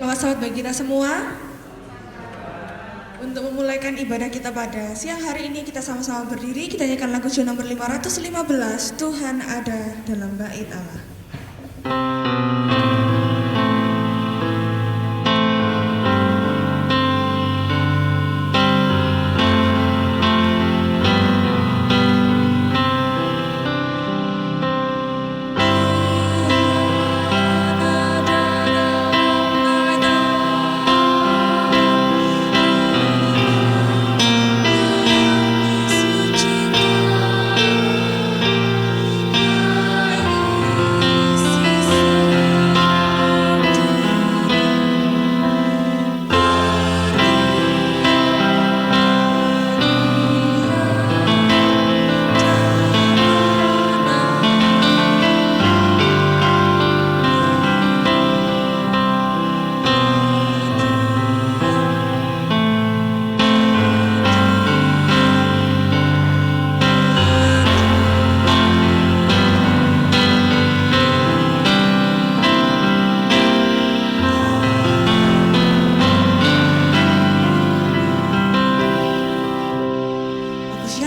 Selamat bagi kita semua. Untuk memulaikan ibadah kita pada siang hari ini, kita sama-sama berdiri, kita nyanyikan lagu nomor 515, Tuhan ada dalam bait Allah.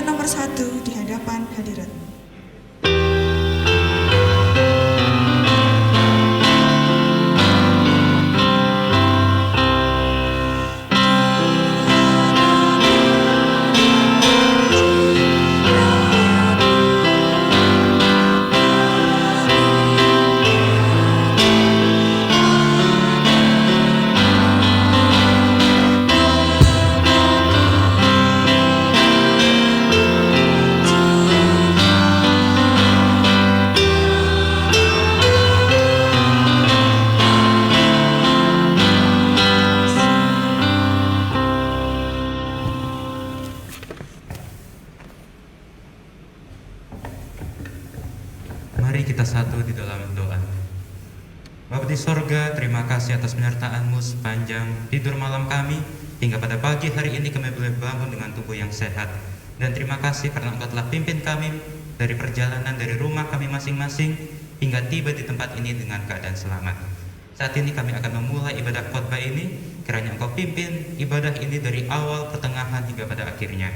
Nomor 1 di hadapan hadirat. Mari kita satu di dalam doa. Bapa di sorga, terima kasih atas penyertaan-Mu sepanjang tidur malam kami, hingga pada pagi hari ini kami boleh bangun dengan tubuh yang sehat. Dan terima kasih karena Engkau telah pimpin kami dari perjalanan dari rumah kami masing-masing, hingga tiba di tempat ini dengan keadaan selamat. Saat ini kami akan memulai ibadah khotbah ini, kiranya Engkau pimpin ibadah ini dari awal, pertengahan, hingga pada akhirnya.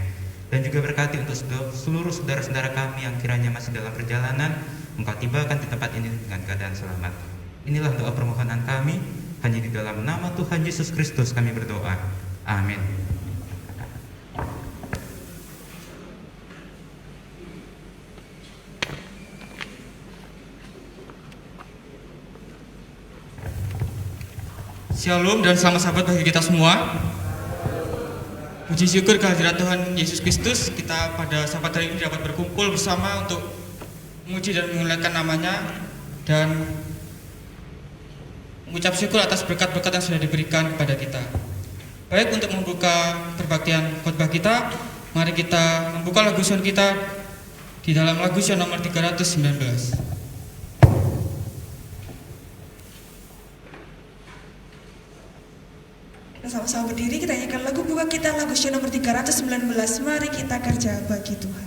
Dan juga berkati untuk seluruh saudara-saudara kami yang kiranya masih dalam perjalanan, Engkau tibakan di tempat ini dengan keadaan selamat. Inilah doa permohonan kami, hanya di dalam nama Tuhan Yesus Kristus kami berdoa. Amin. Shalom dan selamat sahabat bagi kita semua. Puji syukur kehadirat Tuhan Yesus Kristus, kita pada sahabat hari ini dapat berkumpul bersama untuk memuji dan memuliakan namanya dan mengucap syukur atas berkat-berkat yang sudah diberikan kepada kita. Baik, untuk membuka perbaktian khotbah kita, mari kita membuka lagu sion kita di dalam lagu sion nomor 319. Sama-sama berdiri, kita nyanyikan lagu buka kita, lagu sion nomor 319, mari kita kerja bagi Tuhan.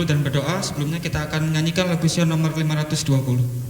dan berdoa. Sebelumnya kita akan menyanyikan lagu Sion nomor 520.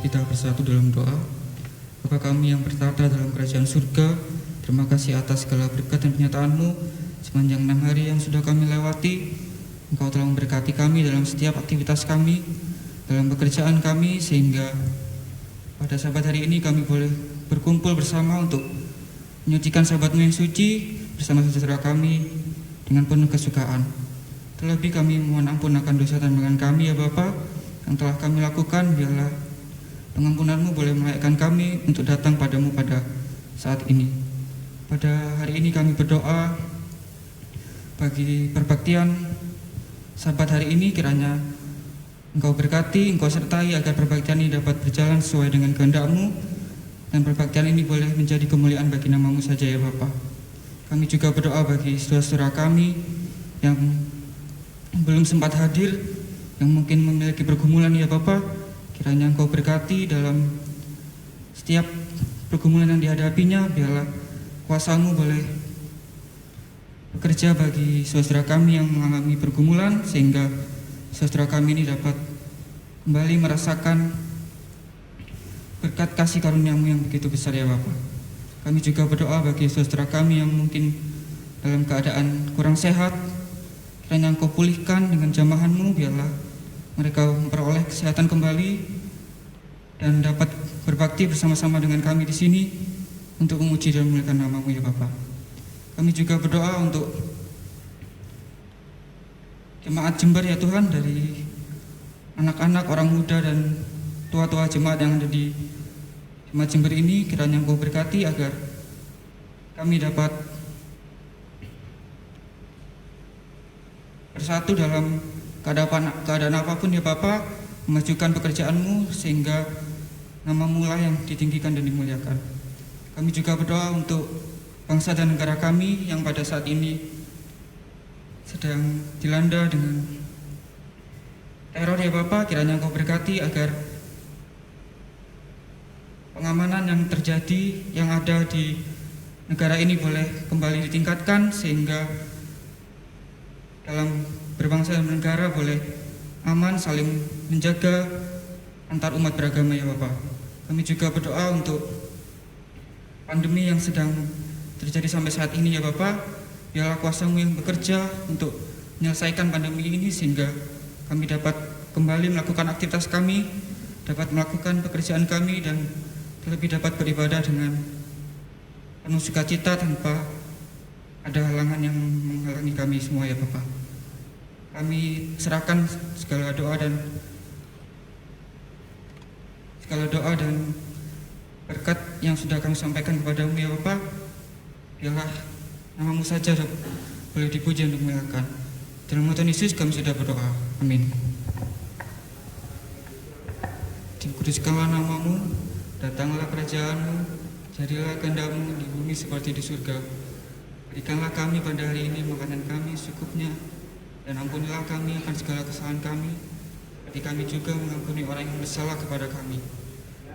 Kita bersatu dalam doa. Bapa kami yang bertata dalam kerajaan surga, terima kasih atas segala berkat dan penyertaan-Mu sepanjang 6 hari yang sudah kami lewati. Engkau telah memberkati kami dalam setiap aktivitas kami, dalam pekerjaan kami, sehingga pada Sabat hari ini kami boleh berkumpul bersama untuk menyucikan Sabat-Mu yang suci bersama saudara kami dengan penuh kesukaan. Terlebih kami mohon ampun akan dosa dan pelanggaran kami ya Bapa yang telah kami lakukan. Biarlah pengampunan-Mu boleh melayakkan kami untuk datang padamu pada saat ini. Pada hari ini kami berdoa bagi perbaktian Sabat hari ini, kiranya Engkau berkati, Engkau sertai agar perbaktian ini dapat berjalan sesuai dengan kehendak-Mu, dan perbaktian ini boleh menjadi kemuliaan bagi nama-Mu saja ya Bapa. Kami juga berdoa bagi saudara-saudara kami yang belum sempat hadir, yang mungkin memiliki pergumulan ya Bapa. Kiranya Engkau berkati dalam setiap pergumulan yang dihadapinya. Biarlah kuasa-Mu boleh bekerja bagi saudara kami yang mengalami pergumulan, sehingga saudara kami ini dapat kembali merasakan berkat kasih karunia-Mu yang begitu besar ya Bapa. Kami juga berdoa bagi saudara kami yang mungkin dalam keadaan kurang sehat. Kiranya Engkau pulihkan dengan jamahan-Mu. Biarlah mereka memperoleh kesehatan kembali dan dapat berbakti bersama-sama dengan kami di sini untuk memuji dan memuliakan nama-Mu ya Bapa. Kami juga berdoa untuk jemaat Jember ya Tuhan, dari anak-anak, orang muda dan tua-tua jemaat yang ada di jemaat Jember ini. Kiranya Engkau berkati agar kami dapat bersatu dalam keadaan apapun ya Bapa, memajukan pekerjaan-Mu sehingga nama-Mu lah yang ditinggikan dan dimuliakan. Kami juga berdoa untuk bangsa dan negara kami yang pada saat ini sedang dilanda dengan teror ya Bapa. Kiranya Engkau berkati agar pengamanan yang terjadi, yang ada di negara ini boleh kembali ditingkatkan, sehingga dalam berbangsa dan bernegara boleh aman, saling menjaga antar umat beragama ya Bapak. Kami juga berdoa untuk pandemi yang sedang terjadi sampai saat ini ya Bapak. Biarlah kuasa-Mu yang bekerja untuk menyelesaikan pandemi ini, sehingga kami dapat kembali melakukan aktivitas kami, dapat melakukan pekerjaan kami, dan terlebih dapat beribadah dengan penuh sukacita tanpa ada halangan yang menghalangi kami semua ya Bapak. Kami serahkan segala doa dan berkat yang sudah kami sampaikan kepada-Mu ya Bapak. Biarlah nama-Mu saja boleh dipuji dan dimuliakan. Dalam nama Tuhan Yesus kami sudah berdoa. Amin. Dikuduskanlah nama-Mu, datanglah kerajaan-Mu, jadilah kehendak-Mu di bumi seperti di surga. Berikanlah kami pada hari ini makanan kami secukupnya, dan ampunilah kami akan segala kesalahan kami, seperti kami juga mengampuni orang yang bersalah kepada kami.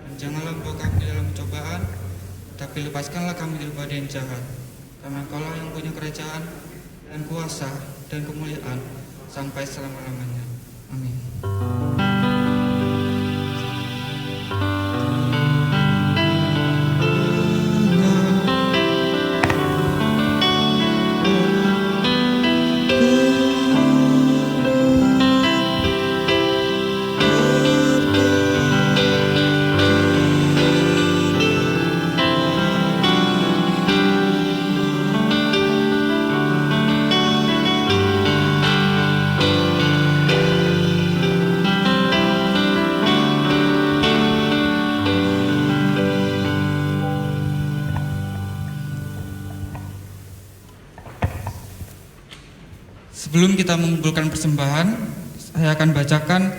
Dan janganlah membawa kami dalam pencobaan, tapi lepaskanlah kami daripada yang jahat. Karena Engkau-lah yang punya kerajaan dan kuasa dan kemuliaan sampai selama-lamanya. Amin. Sebelum kita mengumpulkan persembahan, saya akan bacakan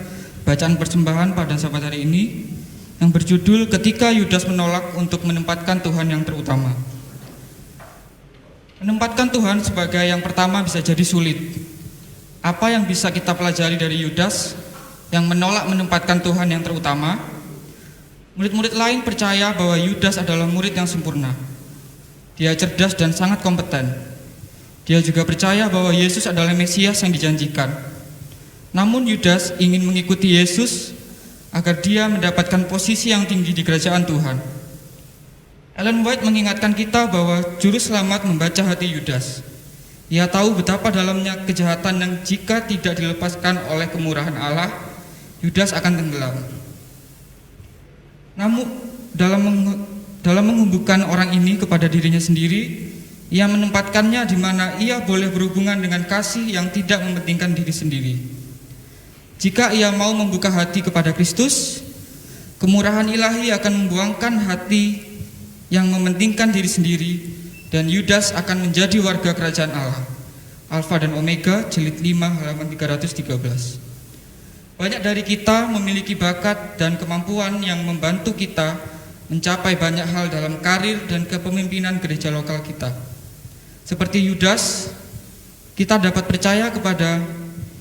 bacaan persembahan pada sahabat hari ini yang berjudul Ketika Yudas Menolak untuk Menempatkan Tuhan yang Terutama. Menempatkan Tuhan sebagai yang pertama bisa jadi sulit. Apa yang bisa kita pelajari dari Yudas yang menolak menempatkan Tuhan yang terutama? Murid-murid lain percaya bahwa Yudas adalah murid yang sempurna. Dia cerdas dan sangat kompeten. Dia juga percaya bahwa Yesus adalah Mesias yang dijanjikan. Namun Yudas ingin mengikuti Yesus agar dia mendapatkan posisi yang tinggi di kerajaan Tuhan. Ellen White mengingatkan kita bahwa juru selamat membaca hati Yudas. Ia tahu betapa dalamnya kejahatan yang jika tidak dilepaskan oleh kemurahan Allah, Yudas akan tenggelam. Namun dalam menghubungkan orang ini kepada dirinya sendiri, ia menempatkannya di mana ia boleh berhubungan dengan kasih yang tidak mementingkan diri sendiri. Jika ia mau membuka hati kepada Kristus, kemurahan ilahi akan membuangkan hati yang mementingkan diri sendiri, dan Yudas akan menjadi warga kerajaan Allah. Alfa dan Omega, jilid 5 halaman 313. Banyak dari kita memiliki bakat dan kemampuan yang membantu kita mencapai banyak hal dalam karir dan kepemimpinan gereja lokal kita. Seperti Yudas, kita dapat percaya kepada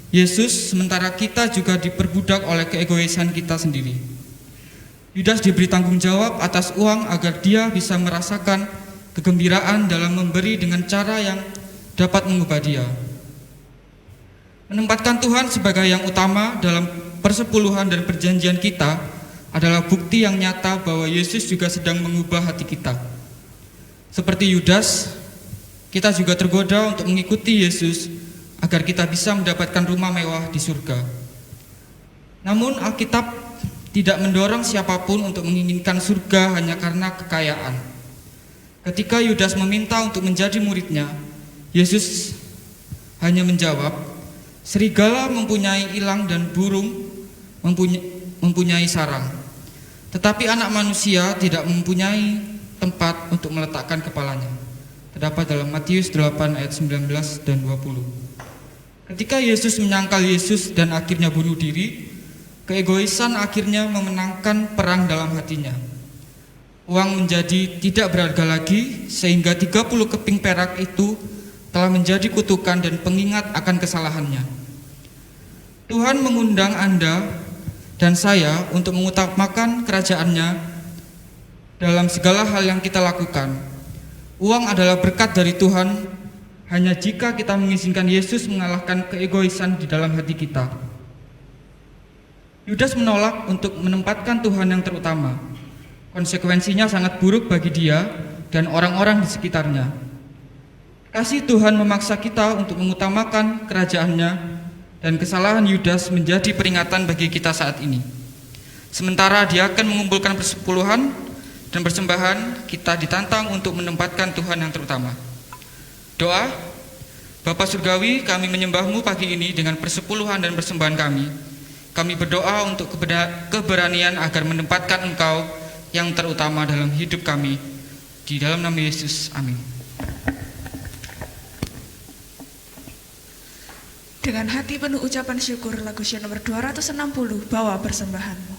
Yesus sementara kita juga diperbudak oleh keegoisan kita sendiri. Yudas diberi tanggung jawab atas uang agar dia bisa merasakan kegembiraan dalam memberi dengan cara yang dapat mengubah dia. Menempatkan Tuhan sebagai yang utama dalam persepuluhan dan perjanjian kita adalah bukti yang nyata bahwa Yesus juga sedang mengubah hati kita. Seperti Yudas, kita juga tergoda untuk mengikuti Yesus agar kita bisa mendapatkan rumah mewah di surga. Namun Alkitab tidak mendorong siapapun untuk menginginkan surga hanya karena kekayaan. Ketika Yudas meminta untuk menjadi muridnya, Yesus hanya menjawab, serigala mempunyai ilang dan burung mempunyai sarang, tetapi anak manusia tidak mempunyai tempat untuk meletakkan kepalanya. Terdapat dalam Matius 8 ayat 19 dan 20. Ketika Yesus menyangkal Yesus dan akhirnya bunuh diri, keegoisan akhirnya memenangkan perang dalam hatinya. Uang menjadi tidak berharga lagi, sehingga 30 keping perak itu telah menjadi kutukan dan pengingat akan kesalahannya. Tuhan mengundang Anda dan saya untuk mengutamakan kerajaannya dalam segala hal yang kita lakukan. Uang adalah berkat dari Tuhan hanya jika kita mengizinkan Yesus mengalahkan keegoisan di dalam hati kita. Yudas menolak untuk menempatkan Tuhan yang terutama. Konsekuensinya sangat buruk bagi dia dan orang-orang di sekitarnya. Kasih Tuhan memaksa kita untuk mengutamakan kerajaannya, dan kesalahan Yudas menjadi peringatan bagi kita saat ini. Sementara dia akan mengumpulkan persepuluhan dan persembahan, kita ditantang untuk menempatkan Tuhan yang terutama. Doa. Bapa Surgawi, kami menyembah-Mu pagi ini dengan persepuluhan dan persembahan kami. Kami berdoa untuk keberanian agar menempatkan Engkau yang terutama dalam hidup kami. Di dalam nama Yesus, amin. Dengan hati penuh ucapan syukur, lagu syiar nomor 260, bawa persembahanmu.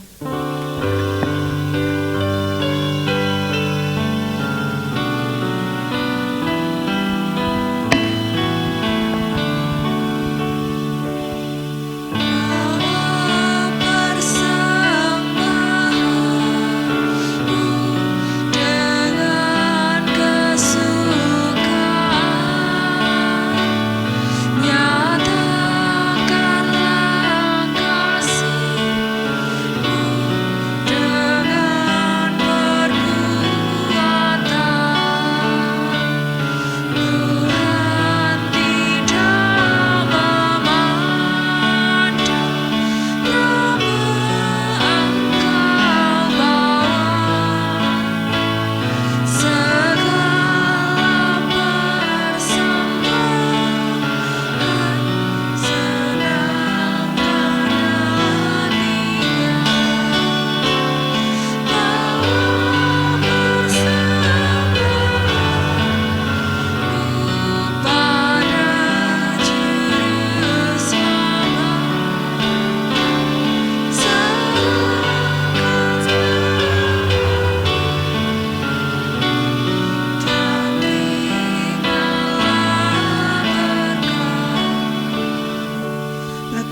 Nyatakanlah kasih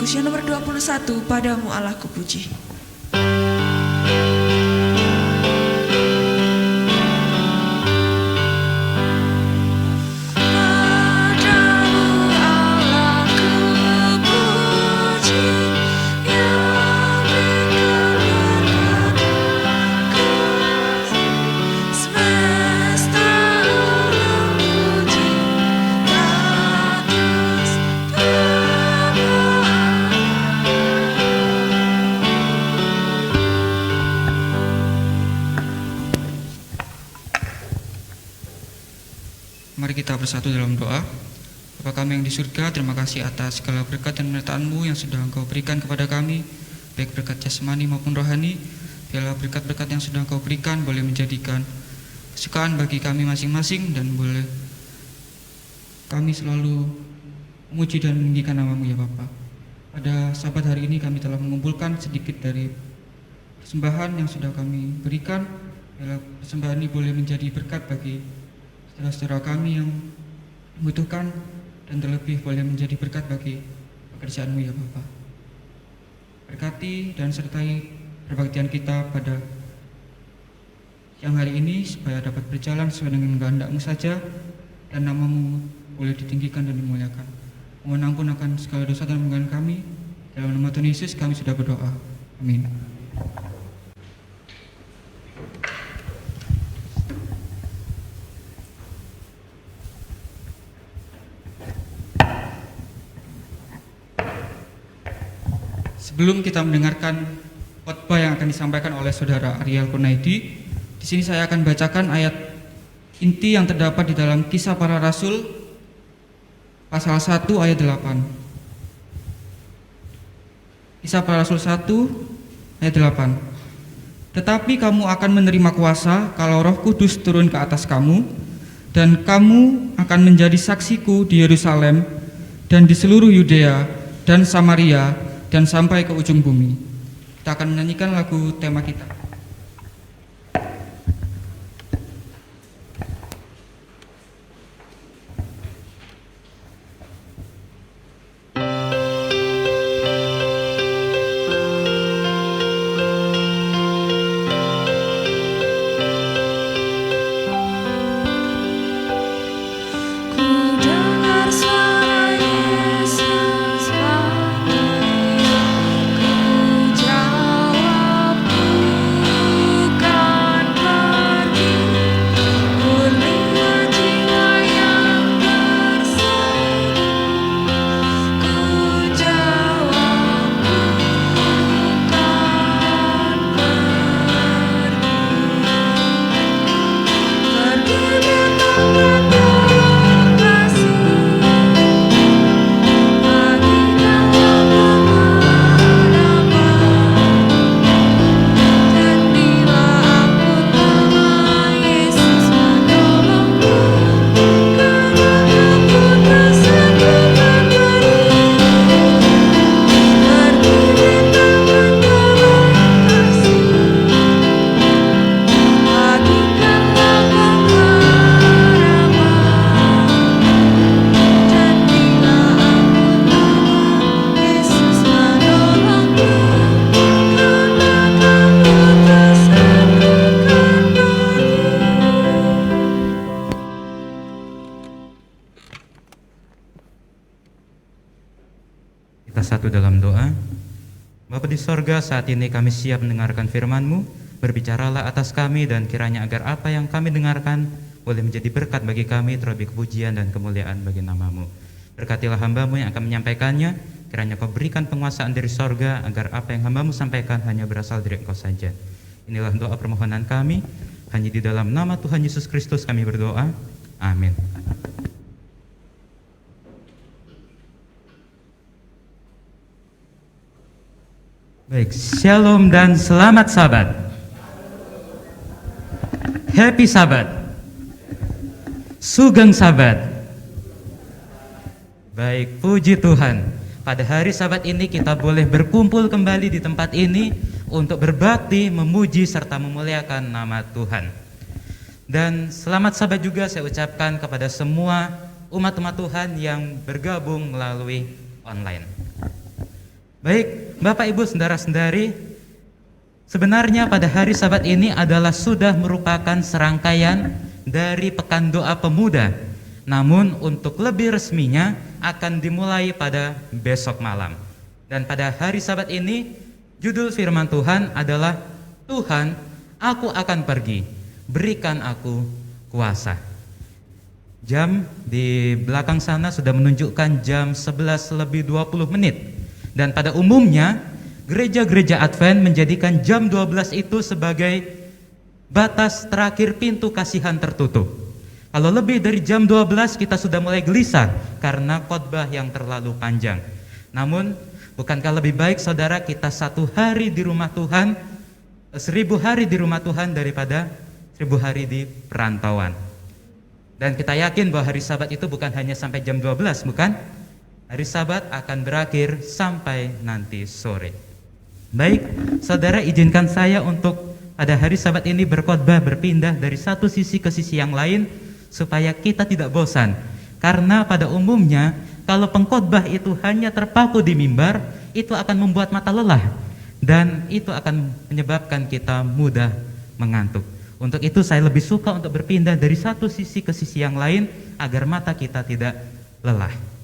Syah nomor 21, Padamu Allah Kupuji. Mari kita bersatu dalam doa. Bapa kami yang di surga, terima kasih atas segala berkat dan penyertaan-Mu yang sudah Engkau berikan kepada kami, baik berkat jasmani maupun rohani. Biarlah berkat-berkat yang sudah Engkau berikan boleh menjadikan kesukaan bagi kami masing-masing, dan boleh kami selalu memuji dan meninggikan nama-Mu ya Bapa. Pada sabat hari ini kami telah mengumpulkan sedikit dari persembahan yang sudah kami berikan. Biarlah persembahan ini boleh menjadi berkat bagi saudara-saudara kami yang membutuhkan, dan terlebih boleh menjadi berkat bagi pekerjaan-Mu ya Bapa. Berkati dan sertai perbaktian kita pada siang hari ini, supaya dapat berjalan sesuai dengan kehendak-Mu saja, dan nama-Mu boleh ditinggikan dan dimuliakan. Mohon ampun akan segala dosa dan pelanggaran kami. Dalam nama Tuhan Yesus kami sudah berdoa. Amin. Sebelum kita mendengarkan khotbah yang akan disampaikan oleh Saudara Ariel Kurnaidi, di sini saya akan bacakan ayat inti yang terdapat di dalam Kisah Para Rasul pasal 1 ayat 8. Kisah Para Rasul 1 ayat 8. Tetapi kamu akan menerima kuasa kalau Roh Kudus turun ke atas kamu, dan kamu akan menjadi saksiku di Yerusalem dan di seluruh Yudea dan Samaria dan sampai ke ujung bumi. Kita akan menyanyikan lagu tema kita. Satu dalam doa. Bapa di sorga, saat ini kami siap mendengarkan firman-Mu. Berbicaralah atas kami, dan kiranya agar apa yang kami dengarkan boleh menjadi berkat bagi kami, terlebih kepujian dan kemuliaan bagi nama-Mu. Berkatilah hamba-Mu yang akan menyampaikannya. Kiranya Kau berikan penguasaan dari sorga, agar apa yang hamba-Mu sampaikan hanya berasal dari Engkau saja. Inilah doa permohonan kami, hanya di dalam nama Tuhan Yesus Kristus kami berdoa. Amin. Baik, shalom dan selamat Sabat. Happy Sabat. Sugeng Sabat. Baik, puji Tuhan. Pada hari Sabat ini kita boleh berkumpul kembali di tempat ini untuk berbakti, memuji serta memuliakan nama Tuhan. Dan selamat Sabat juga saya ucapkan kepada semua umat-umat Tuhan yang bergabung melalui online. Baik, Bapak Ibu saudara-saudari, sebenarnya pada hari Sabat ini adalah sudah merupakan serangkaian dari Pekan Doa Pemuda. Namun untuk lebih resminya akan dimulai pada besok malam. Dan pada hari Sabat ini judul firman Tuhan adalah Tuhan, aku akan pergi, berikan aku kuasa. Jam di belakang sana sudah menunjukkan jam 11:20. Dan pada umumnya gereja-gereja Advent menjadikan jam 12 itu sebagai batas terakhir pintu kasihan tertutup. Kalau lebih dari jam 12 kita sudah mulai gelisah karena khotbah yang terlalu panjang. Namun bukankah lebih baik saudara kita 1 hari di rumah Tuhan, 1000 hari di rumah Tuhan daripada 1000 hari di perantauan. Dan kita yakin bahwa hari Sabat itu bukan hanya sampai jam 12, bukan? Hari Sabat akan berakhir sampai nanti sore. Baik, saudara izinkan saya untuk pada hari Sabat ini berkhotbah berpindah dari satu sisi ke sisi yang lain supaya kita tidak bosan. Karena pada umumnya kalau pengkhotbah itu hanya terpaku di mimbar, itu akan membuat mata lelah dan itu akan menyebabkan kita mudah mengantuk. Untuk itu saya lebih suka untuk berpindah dari satu sisi ke sisi yang lain agar mata kita tidak lelah.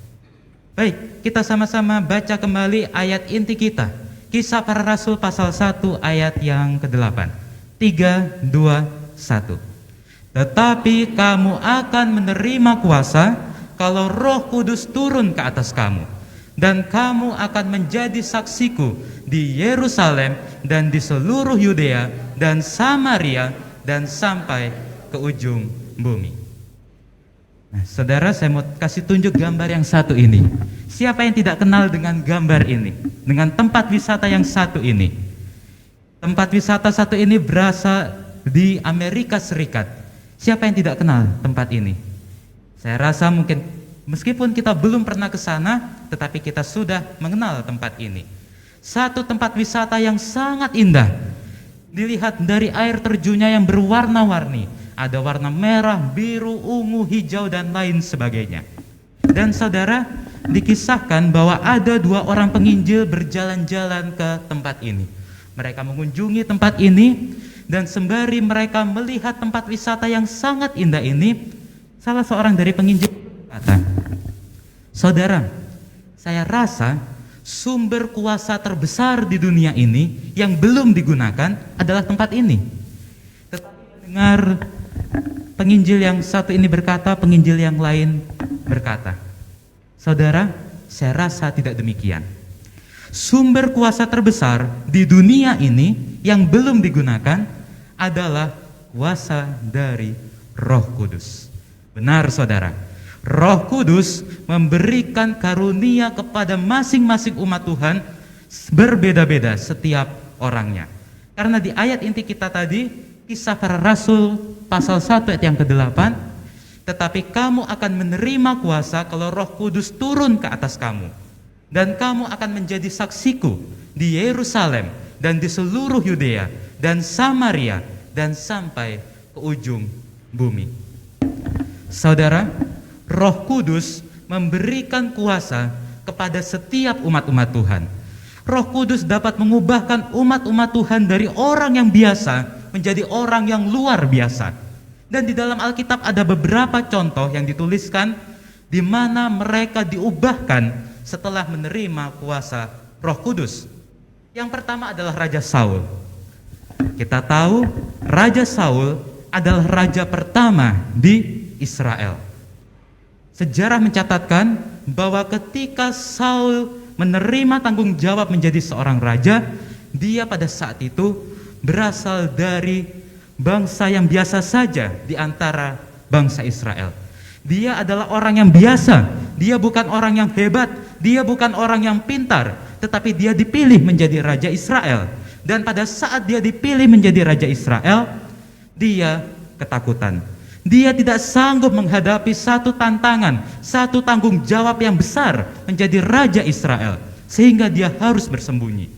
Baik, kita sama-sama baca kembali ayat inti kita. Kisah Para Rasul pasal 1 ayat yang ke-8. 3, 2, 1. Tetapi kamu akan menerima kuasa kalau Roh Kudus turun ke atas kamu, dan kamu akan menjadi saksiku di Yerusalem dan di seluruh Yudea dan Samaria dan sampai ke ujung bumi. Nah, saudara, saya mau kasih tunjuk gambar yang satu ini. Siapa yang tidak kenal dengan gambar ini? Dengan tempat wisata yang satu ini? Tempat wisata satu ini berasal di Amerika Serikat. Siapa yang tidak kenal tempat ini? Saya rasa mungkin meskipun kita belum pernah ke sana, tetapi kita sudah mengenal tempat ini. Satu tempat wisata yang sangat indah. Dilihat dari air terjunnya yang berwarna-warni. Ada warna merah, biru, ungu, hijau, dan lain sebagainya. Dan saudara, dikisahkan bahwa ada 2 orang penginjil berjalan-jalan ke tempat ini. Mereka mengunjungi tempat ini, dan sembari mereka melihat tempat wisata yang sangat indah ini, salah seorang dari penginjil berkata, "Saudara, saya rasa sumber kuasa terbesar di dunia ini yang belum digunakan adalah tempat ini." Tetapi dengar penginjil yang satu ini berkata, penginjil yang lain berkata, "Saudara, saya rasa tidak demikian. Sumber kuasa terbesar di dunia ini yang belum digunakan adalah kuasa dari Roh Kudus." Benar saudara, Roh Kudus memberikan karunia kepada masing-masing umat Tuhan berbeda-beda setiap orangnya. Karena di ayat inti kita tadi, Kisah Para Rasul pasal 1 ayat yang ke-8, tetapi kamu akan menerima kuasa kalau Roh Kudus turun ke atas kamu, dan kamu akan menjadi saksiku di Yerusalem dan di seluruh Yudea dan Samaria dan sampai ke ujung bumi. Saudara, Roh Kudus memberikan kuasa kepada setiap umat-umat Tuhan. Roh Kudus dapat mengubahkan umat-umat Tuhan dari orang yang biasa menjadi orang yang luar biasa. Dan di dalam Alkitab ada beberapa contoh yang dituliskan di mana mereka diubahkan setelah menerima kuasa Roh Kudus. Yang pertama adalah Raja Saul. Kita tahu Raja Saul adalah raja pertama di Israel. Sejarah mencatatkan bahwa ketika Saul menerima tanggung jawab menjadi seorang raja, dia pada saat itu berasal dari bangsa yang biasa saja di antara bangsa Israel. Dia adalah orang yang biasa, dia bukan orang yang hebat, dia bukan orang yang pintar, tetapi dia dipilih menjadi raja Israel. Dan pada saat dia dipilih menjadi raja Israel, dia ketakutan. Dia tidak sanggup menghadapi satu tantangan, satu tanggung jawab yang besar menjadi raja Israel, sehingga dia harus bersembunyi.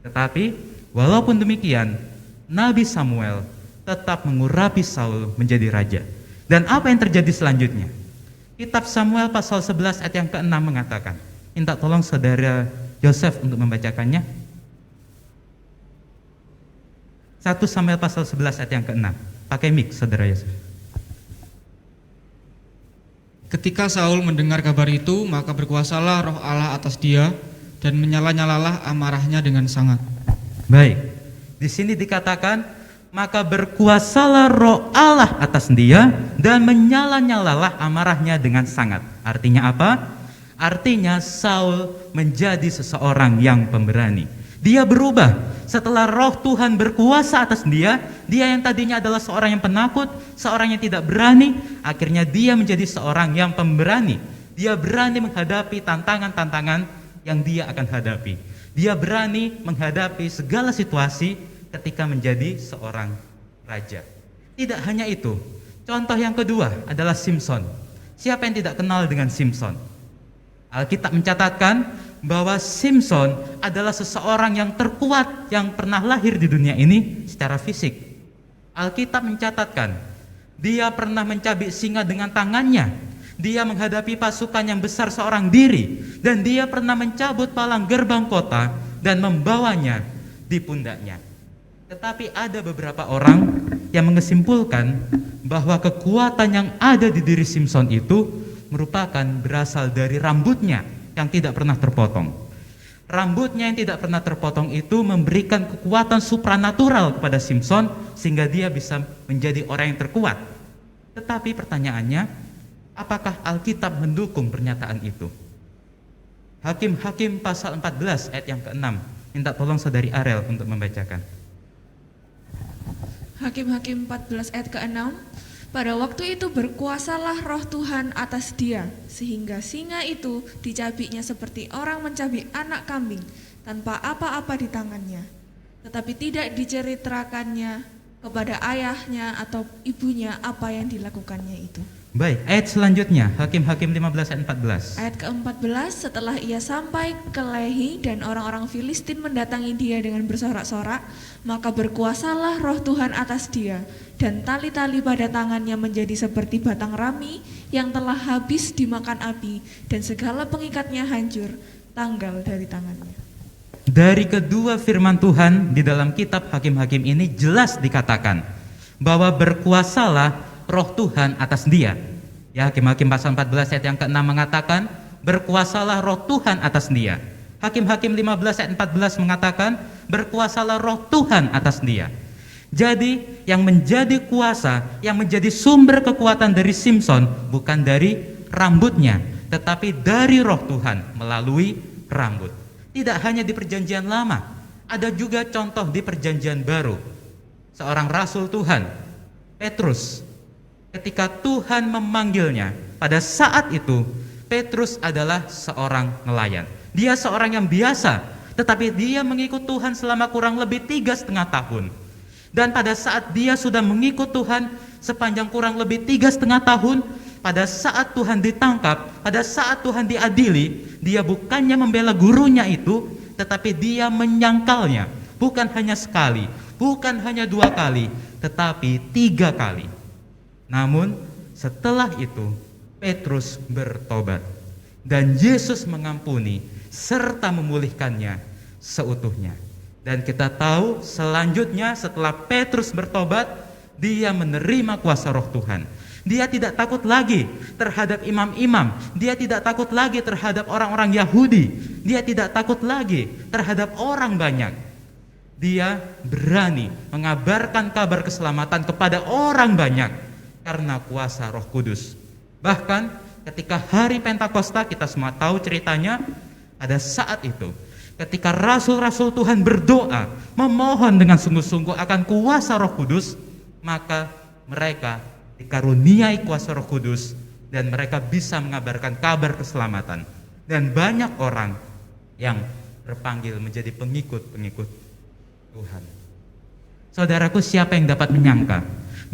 Tetapi walaupun demikian, Nabi Samuel tetap mengurapi Saul menjadi raja. Dan apa yang terjadi selanjutnya? Kitab Samuel pasal 11 ayat yang ke-6 mengatakan, minta tolong saudara Yosef untuk membacakannya. 1 Samuel pasal 11 ayat yang ke-6. Pakai mic, Saudara Yosef. Ketika Saul mendengar kabar itu, maka berkuasalah roh Allah atas dia, dan menyala-nyalalah amarahnya dengan sangat. Baik, di sini dikatakan, maka berkuasalah roh Allah atas dia, dan menyala-nyalalah amarahnya dengan sangat. Artinya apa? Artinya Saul menjadi seseorang yang pemberani. Dia berubah setelah roh Tuhan berkuasa atas dia. Dia yang tadinya adalah seorang yang penakut, seorang yang tidak berani, akhirnya dia menjadi seorang yang pemberani. Dia berani menghadapi tantangan-tantangan yang dia akan hadapi. Dia berani menghadapi segala situasi ketika menjadi seorang raja. Tidak hanya itu, contoh yang kedua adalah Simson. Siapa yang tidak kenal dengan Simson? Alkitab mencatatkan bahwa Simson adalah seseorang yang terkuat yang pernah lahir di dunia ini secara fisik. Alkitab mencatatkan dia pernah mencabik singa dengan tangannya. Dia menghadapi pasukan yang besar seorang diri, dan dia pernah mencabut palang gerbang kota dan membawanya di pundaknya. Tetapi ada beberapa orang yang menyimpulkan bahwa kekuatan yang ada di diri Simson itu merupakan berasal dari rambutnya yang tidak pernah terpotong. Rambutnya yang tidak pernah terpotong itu memberikan kekuatan supranatural kepada Simson sehingga dia bisa menjadi orang yang terkuat. Tetapi pertanyaannya, apakah Alkitab mendukung pernyataan itu? Hakim-Hakim pasal 14 ayat yang ke-6. Minta tolong Saudari Arel untuk membacakan. Hakim-Hakim 14 ayat ke-6. Pada waktu itu berkuasalah roh Tuhan atas dia, sehingga singa itu dicabiknya seperti orang mencabik anak kambing tanpa apa-apa di tangannya. Tetapi tidak diceritakannya kepada ayahnya atau ibunya apa yang dilakukannya itu. Baik, ayat selanjutnya, Hakim-Hakim 15 ayat 14. Ayat ke-14, setelah ia sampai ke Lehi dan orang-orang Filistin mendatangi dia dengan bersorak-sorak, maka berkuasalah roh Tuhan atas dia, dan tali-tali pada tangannya menjadi seperti batang rami yang telah habis dimakan api, dan segala pengikatnya hancur, tanggal dari tangannya. Dari kedua firman Tuhan di dalam kitab Hakim-Hakim ini jelas dikatakan bahwa berkuasalah roh Tuhan atas dia. Ya, Hakim-Hakim pasal 14 ayat yang ke-6 mengatakan berkuasalah roh Tuhan atas dia. Hakim-Hakim 15 ayat 14 mengatakan berkuasalah roh Tuhan atas dia. Jadi yang menjadi kuasa, yang menjadi sumber kekuatan dari Simson bukan dari rambutnya, tetapi dari roh Tuhan melalui rambut. Tidak hanya di perjanjian lama, ada juga contoh di perjanjian baru. Seorang rasul Tuhan, Petrus, ketika Tuhan memanggilnya, pada saat itu Petrus adalah seorang nelayan. Dia seorang yang biasa, tetapi dia mengikut Tuhan selama kurang lebih 3,5 tahun. Dan pada saat dia sudah mengikut Tuhan sepanjang kurang lebih 3,5 tahun, pada saat Tuhan ditangkap, pada saat Tuhan diadili, dia bukannya membela gurunya itu, tetapi dia menyangkalnya. Bukan hanya sekali, bukan hanya 2 kali, tetapi 3 kali. Namun setelah itu Petrus bertobat dan Yesus mengampuni serta memulihkannya seutuhnya. Dan kita tahu selanjutnya setelah Petrus bertobat, dia menerima kuasa roh Tuhan. Dia tidak takut lagi terhadap imam-imam, dia tidak takut lagi terhadap orang-orang Yahudi, dia tidak takut lagi terhadap orang banyak. Dia berani mengabarkan kabar keselamatan kepada orang banyak karena kuasa Roh Kudus. Bahkan ketika hari Pentakosta, kita semua tahu ceritanya, pada saat itu ketika rasul-rasul Tuhan berdoa memohon dengan sungguh-sungguh akan kuasa Roh Kudus, maka mereka dikaruniai kuasa Roh Kudus dan mereka bisa mengabarkan kabar keselamatan, dan banyak orang yang terpanggil menjadi pengikut-pengikut Tuhan. Saudaraku, siapa yang dapat menyangka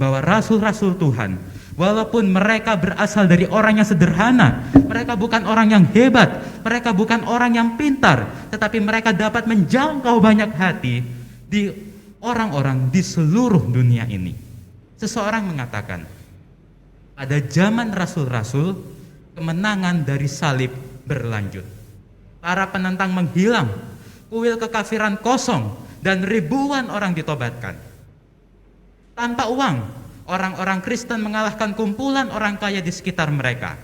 bahwa rasul-rasul Tuhan, walaupun mereka berasal dari orang yang sederhana, mereka bukan orang yang hebat, mereka bukan orang yang pintar, tetapi mereka dapat menjangkau banyak hati di orang-orang di seluruh dunia ini. Seseorang mengatakan, pada zaman rasul-rasul, kemenangan dari salib berlanjut. para penentang menghilang, kuil kekafiran kosong, dan ribuan orang ditobatkan. Tanpa uang, orang-orang Kristen mengalahkan kumpulan orang kaya di sekitar mereka.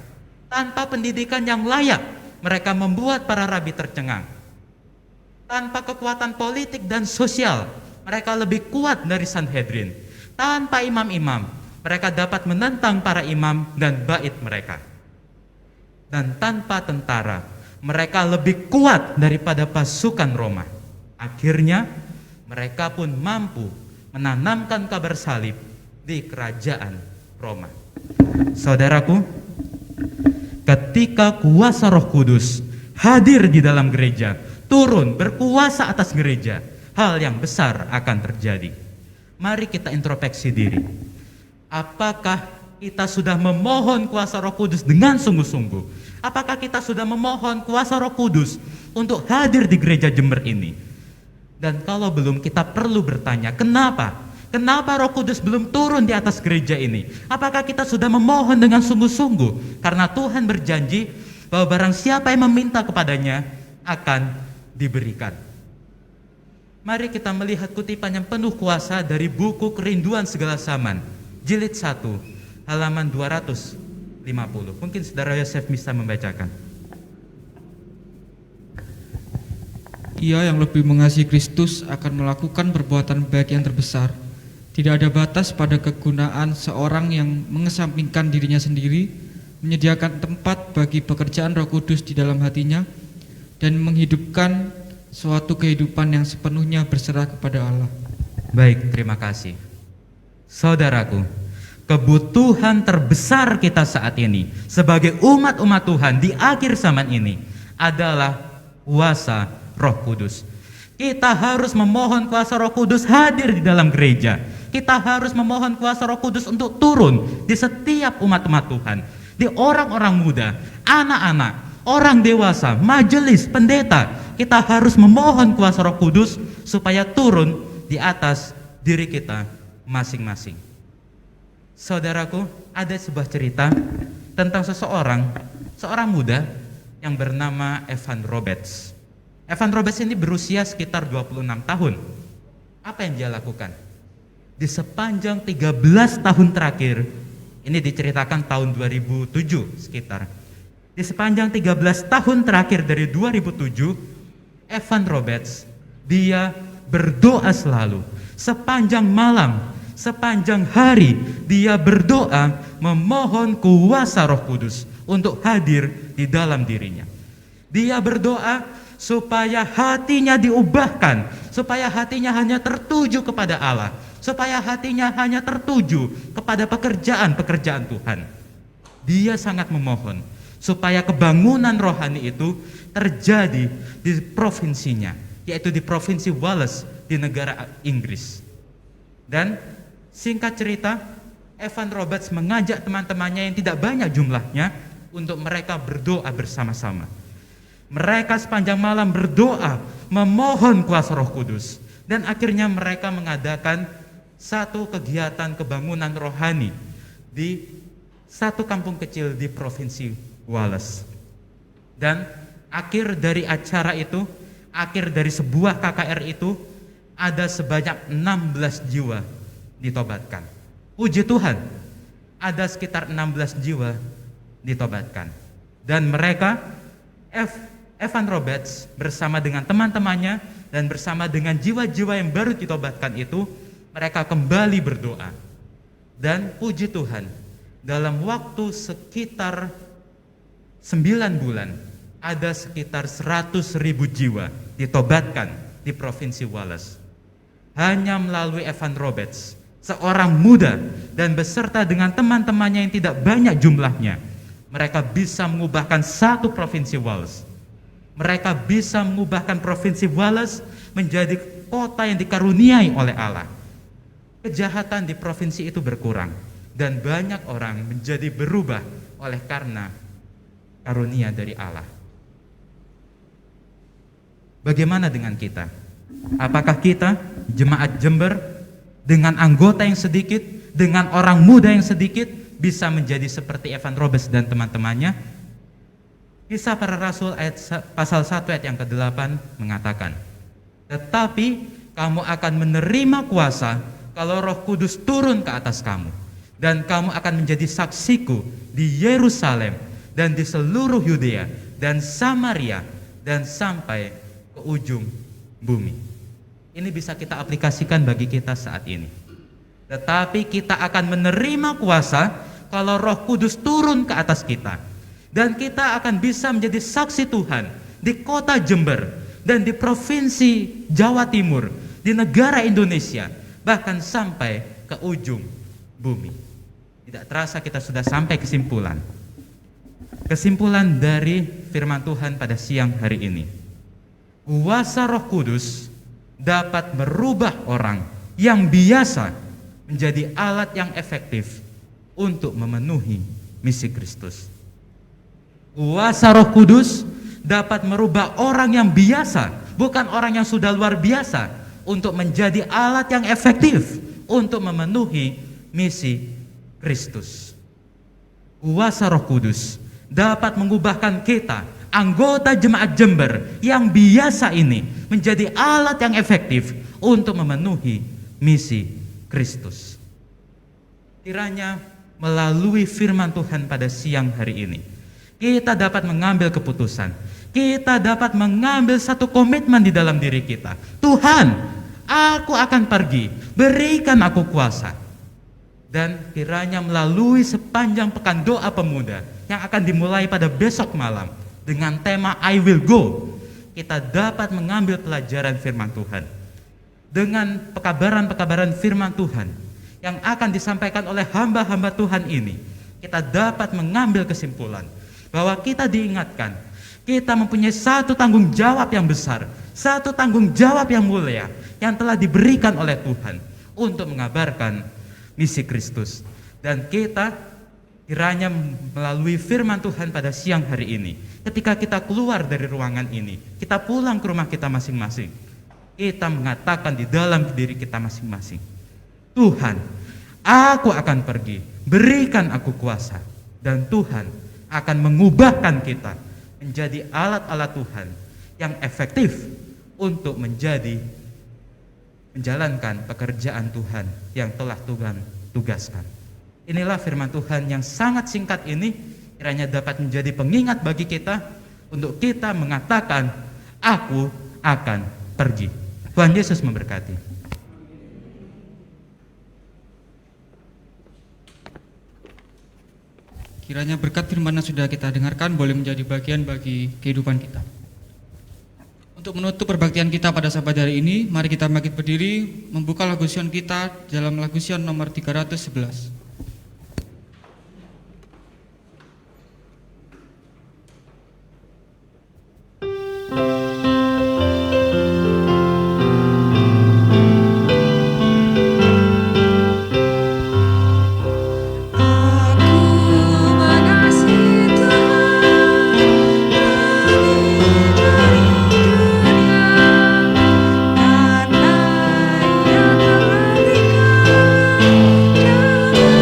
Tanpa pendidikan yang layak, mereka membuat para rabi tercengang. Tanpa kekuatan politik dan sosial, mereka lebih kuat dari Sanhedrin. Tanpa imam-imam, mereka dapat menentang para imam dan bait mereka. Dan tanpa tentara, mereka lebih kuat daripada pasukan Roma. Akhirnya, mereka pun mampu menanamkan kabar salib di kerajaan Roma. Saudaraku, ketika kuasa Roh Kudus hadir di dalam gereja, turun berkuasa atas gereja, hal yang besar akan terjadi. Mari kita introspeksi diri. Apakah kita sudah memohon kuasa Roh Kudus dengan sungguh-sungguh? Apakah kita sudah memohon kuasa Roh Kudus untuk hadir di gereja Jember ini? Dan kalau belum, kita perlu bertanya, kenapa? Kenapa Roh Kudus belum turun di atas gereja ini? Apakah kita sudah memohon dengan sungguh-sungguh? Karena Tuhan berjanji bahwa barang siapa yang meminta kepadanya akan diberikan. Mari kita melihat kutipan yang penuh kuasa dari buku Kerinduan Segala Zaman, jilid 1, halaman 250. Mungkin Saudara Yosef bisa membacakan. Ia yang lebih mengasihi Kristus akan melakukan perbuatan baik yang terbesar. Tidak ada batas pada kegunaan seorang yang mengesampingkan dirinya sendiri, menyediakan tempat bagi pekerjaan Roh Kudus di dalam hatinya, dan menghidupkan suatu kehidupan yang sepenuhnya berserah kepada Allah. Baik, terima kasih. Saudaraku, kebutuhan terbesar kita saat ini sebagai umat-umat Tuhan di akhir zaman ini adalah kuasa Roh Kudus. Kita harus memohon kuasa Roh Kudus hadir di dalam gereja. Kita harus memohon kuasa Roh Kudus untuk turun di setiap umat-umat Tuhan, di orang-orang muda, anak-anak, orang dewasa, majelis, pendeta. Kita harus memohon kuasa Roh Kudus supaya turun di atas diri kita masing-masing. Saudaraku, ada sebuah cerita tentang seorang muda yang bernama Evan Roberts. Evan Roberts ini berusia sekitar 26 tahun. Apa yang dia lakukan? Di sepanjang 13 tahun terakhir, ini diceritakan tahun 2007 sekitar. Di sepanjang 13 tahun terakhir dari 2007, Evan Roberts, dia berdoa selalu. Sepanjang malam, sepanjang hari, dia berdoa memohon kuasa Roh Kudus untuk hadir di dalam dirinya. Dia berdoa supaya hatinya diubahkan, supaya hatinya hanya tertuju kepada Allah, supaya hatinya hanya tertuju kepada pekerjaan-pekerjaan Tuhan. Dia sangat memohon supaya kebangunan rohani itu terjadi di provinsinya, yaitu di provinsi Wales di negara Inggris. Dan singkat cerita, Evan Roberts mengajak teman-temannya yang tidak banyak jumlahnya untuk mereka berdoa bersama-sama. Mereka sepanjang malam berdoa, memohon kuasa Roh Kudus. Dan akhirnya mereka mengadakan satu kegiatan kebangunan rohani di satu kampung kecil di provinsi Wales. Dan akhir dari acara itu, akhir dari sebuah KKR itu, ada sebanyak 16 jiwa ditobatkan. Puji Tuhan, ada sekitar 16 jiwa ditobatkan. Dan mereka, Evan Roberts bersama dengan teman-temannya dan bersama dengan jiwa-jiwa yang baru ditobatkan itu, mereka kembali berdoa. Dan puji Tuhan, dalam waktu sekitar 9 bulan, ada sekitar 100.000 jiwa ditobatkan di provinsi Wales. Hanya melalui Evan Roberts, seorang muda dan beserta dengan teman-temannya yang tidak banyak jumlahnya, mereka bisa mengubahkan satu provinsi Wales. Mereka bisa mengubahkan provinsi Wales menjadi kota yang dikaruniai oleh Allah. Kejahatan di provinsi itu berkurang dan banyak orang menjadi berubah oleh karena karunia dari Allah. Bagaimana dengan kita? Apakah kita, jemaat Jember, dengan anggota yang sedikit, dengan orang muda yang sedikit, bisa menjadi seperti Evan Roberts dan teman-temannya? Kisah Para Rasul pasal 1 ayat yang ke-8 mengatakan, tetapi kamu akan menerima kuasa kalau Roh Kudus turun ke atas kamu, dan kamu akan menjadi saksiku di Yerusalem dan di seluruh Yudea dan Samaria dan sampai ke ujung bumi. Ini bisa kita aplikasikan bagi kita saat ini. Tetapi kita akan menerima kuasa kalau Roh Kudus turun ke atas kita, dan kita akan bisa menjadi saksi Tuhan di kota Jember dan di provinsi Jawa Timur, di negara Indonesia, bahkan sampai ke ujung bumi. Tidak terasa kita sudah sampai kesimpulan. Kesimpulan dari firman Tuhan pada siang hari ini. Kuasa Roh Kudus dapat merubah orang yang biasa menjadi alat yang efektif untuk memenuhi misi Kristus. Kuasa Roh Kudus dapat merubah orang yang biasa, bukan orang yang sudah luar biasa, untuk menjadi alat yang efektif untuk memenuhi misi Kristus. Kuasa Roh Kudus dapat mengubahkan kita, anggota jemaat Jember yang biasa ini, menjadi alat yang efektif untuk memenuhi misi Kristus. Kiranya melalui firman Tuhan pada siang hari ini, kita dapat mengambil keputusan, kita dapat mengambil satu komitmen di dalam diri kita. Tuhan, aku akan pergi, berikan aku kuasa. Dan kiranya melalui sepanjang pekan doa pemuda yang akan dimulai pada besok malam dengan tema I will go, kita dapat mengambil pelajaran firman Tuhan. Dengan pekabaran-pekabaran firman Tuhan yang akan disampaikan oleh hamba-hamba Tuhan ini, kita dapat mengambil kesimpulan bahwa kita diingatkan, kita mempunyai satu tanggung jawab yang besar, satu tanggung jawab yang mulia yang telah diberikan oleh Tuhan untuk mengabarkan misi Kristus. Dan kita kiranya melalui firman Tuhan pada siang hari ini, ketika kita keluar dari ruangan ini, kita pulang ke rumah kita masing-masing, kita mengatakan di dalam diri kita masing-masing, Tuhan, aku akan pergi, berikan aku kuasa. Dan Tuhan akan mengubahkan kita menjadi alat-alat Tuhan yang efektif untuk menjalankan pekerjaan Tuhan yang telah Tuhan tugaskan. Inilah firman Tuhan yang sangat singkat ini, kiranya dapat menjadi pengingat bagi kita untuk kita mengatakan, aku akan pergi. Tuhan Yesus memberkati. Kiranya berkat firman yang sudah kita dengarkan boleh menjadi bagian bagi kehidupan kita. Untuk menutup perbaktian kita pada sabat hari ini, mari kita bangkit berdiri, membuka lagu Sion kita dalam lagu Sion nomor 311. Karena Ia telah berikan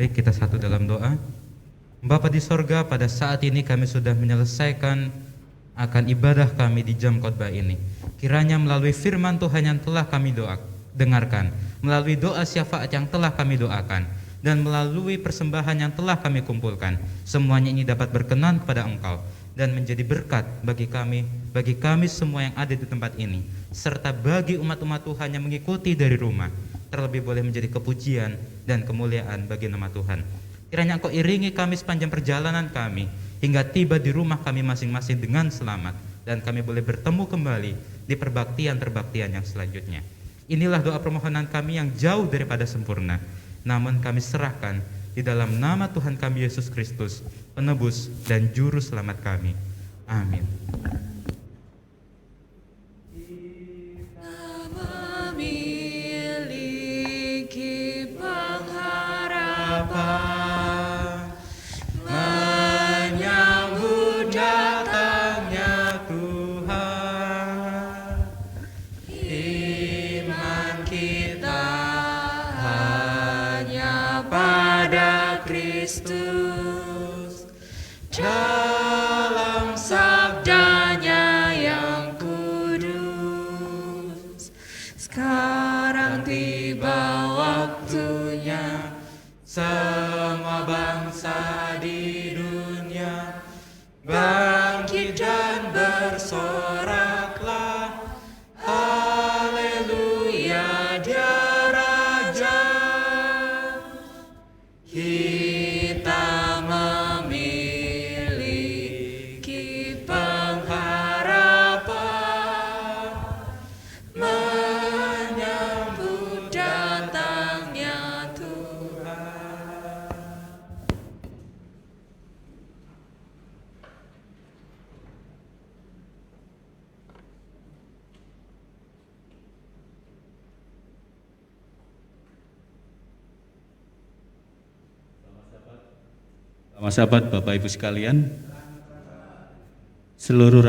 Baik, kita satu dalam doa. Bapa di sorga, pada saat ini kami sudah menyelesaikan akan ibadah kami di jam khotbah ini. Kiranya melalui firman Tuhan yang telah kami dengarkan, melalui doa syafaat yang telah kami doakan, dan melalui persembahan yang telah kami kumpulkan, semuanya ini dapat berkenan kepada Engkau dan menjadi berkat bagi kami semua yang ada di tempat ini, serta bagi umat-umat Tuhan yang mengikuti dari rumah, terlebih boleh menjadi kepujian dan kemuliaan bagi nama Tuhan. Kiranya Engkau iringi kami sepanjang perjalanan kami hingga tiba di rumah kami masing-masing dengan selamat, dan kami boleh bertemu kembali di perbaktian-perbaktian yang selanjutnya. Inilah doa permohonan kami yang jauh daripada sempurna, namun kami serahkan di dalam nama Tuhan kami Yesus Kristus, penebus dan juru selamat kami. Amin. Memiliki pengharapan Kristus dalam sabdanya yang kudus. Sekarang tiba waktunya semua bangsa di dunia bangkit dan bersoraklah, haleluya, Dia Raja. Kita memiliki pengharapan menyambut datangnya Tuhan. Selamat sahabat Bapak Ibu sekalian, seluruh